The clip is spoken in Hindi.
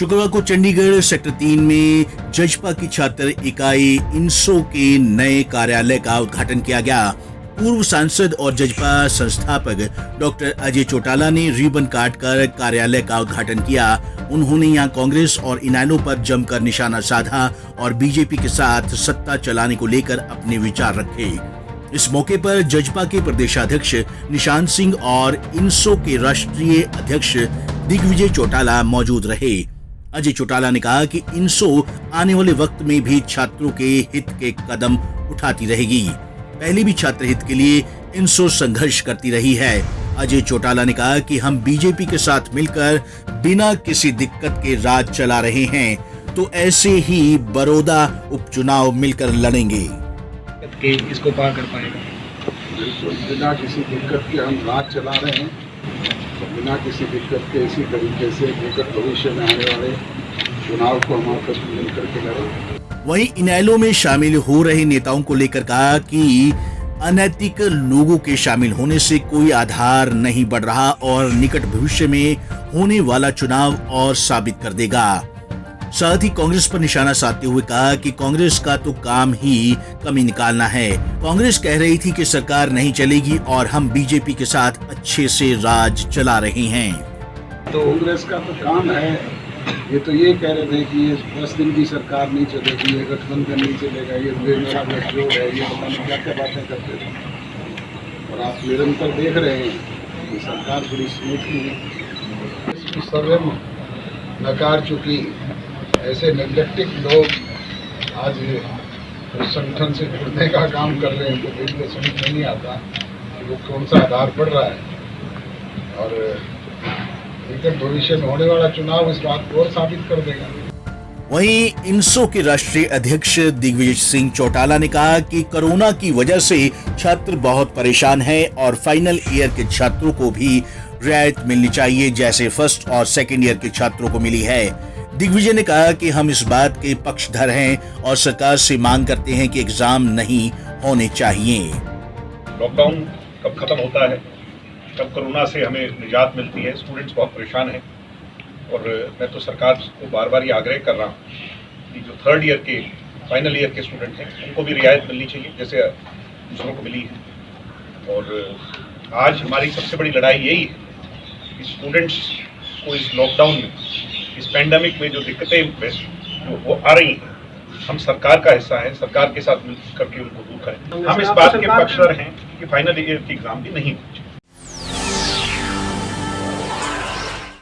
शुक्रवार को चंडीगढ़ सेक्टर 3 में जजपा की छात्र इकाई इनसो के नए कार्यालय का उद्घाटन किया गया। पूर्व सांसद और जजपा संस्थापक डॉक्टर अजय चौटाला ने रिबन काटकर कार्यालय का उद्घाटन किया। उन्होंने यहां कांग्रेस और इनेलो पर जमकर निशाना साधा और बीजेपी के साथ सत्ता चलाने को लेकर अपने विचार रखे। इस मौके पर जजपा के प्रदेशाध्यक्ष निशांत सिंह और इनसो के राष्ट्रीय अध्यक्ष दिग्विजय चौटाला मौजूद रहे। अजय चौटाला ने कहा कि इनसो आने वाले वक्त में भी छात्रों के हित के कदम उठाती रहेगी। पहले भी छात्र हित के लिए इनसो संघर्ष करती रही है। अजय चौटाला ने कहा कि हम बीजेपी के साथ मिलकर बिना किसी दिक्कत के राज चला रहे हैं, तो ऐसे ही बड़ौदा उपचुनाव मिलकर लड़ेंगे। इसको पार कर पाएगा। बिना किसी दिक्कत के हम राज चला रहे हैं, तो बिना किसी दिक्कत के इसी तरीके से निकट भविष्य में आने वाले चुनाव को हम आपस में मिलकर के लड़ेंगे। वहीं इनेलो में शामिल हो रहे नेताओं को लेकर कहा कि अनैतिक लोगों के शामिल होने से कोई आधार नहीं बढ़ रहा और निकट भविष्य में होने वाला चुनाव और साबित कर देगा। साथ ही कांग्रेस पर निशाना साधते हुए कहा कि कांग्रेस का तो काम ही कमी निकालना है। कांग्रेस कह रही थी कि सरकार नहीं चलेगी और हम बीजेपी के साथ अच्छे से राज चला रहे हैं। तो कांग्रेस का तो काम है, ये तो ये कह रहे थे कि ये 10 दिन की सरकार नहीं चलेगी, ये गठबंधन नहीं चलेगा, ये मेरा गठजोड़ है, ये पता नहीं क्या क्या बातें करते थे। और आप निरंतर देख रहे हैं कि सरकार बड़ी स्मूथली इसकी सर्व नकार चुकी। ऐसे नेगलेक्टिव लोग आज संगठन से जुड़ने का काम कर रहे हैं, तो देखने समझ में नहीं आता कि वो कौन सा आधार पड़ रहा है। और निकट भविष्य में होने वाला चुनाव इस बात को और साबित कर देगा। वहीं इनसो के राष्ट्रीय अध्यक्ष दिग्विजय सिंह चौटाला ने कहा कि कोरोना की वजह से छात्र बहुत परेशान हैं और फाइनल ईयर के छात्रों को भी रियायत मिलनी चाहिए, जैसे फर्स्ट और सेकेंड ईयर के छात्रों को मिली है। दिग्विजय ने कहा कि हम इस बात के पक्षधर हैं और सरकार से मांग करते हैं कि एग्जाम नहीं होने चाहिए। लॉकडाउन कब खत्म होता है, कब कोरोना से हमें निजात मिलती है। स्टूडेंट्स बहुत परेशान हैं और मैं तो सरकार को बार बार ये आग्रह कर रहा हूँ कि जो थर्ड ईयर के फाइनल ईयर के स्टूडेंट हैं उनको भी रियायत मिलनी चाहिए जैसे दूसरों को मिली है। और आज हमारी सबसे बड़ी लड़ाई यही है कि स्टूडेंट्स को इस लॉकडाउन में, इस पैंडेमिक में जो दिक्कतें जो वो आ रही हैं, हम सरकार का हिस्सा है, सरकार के साथ मिल करके उनको दूर करें। हम इस बात के पक्षधर हैं कि फाइनल ईयर की एग्जाम भी नहीं होनी चाहिए।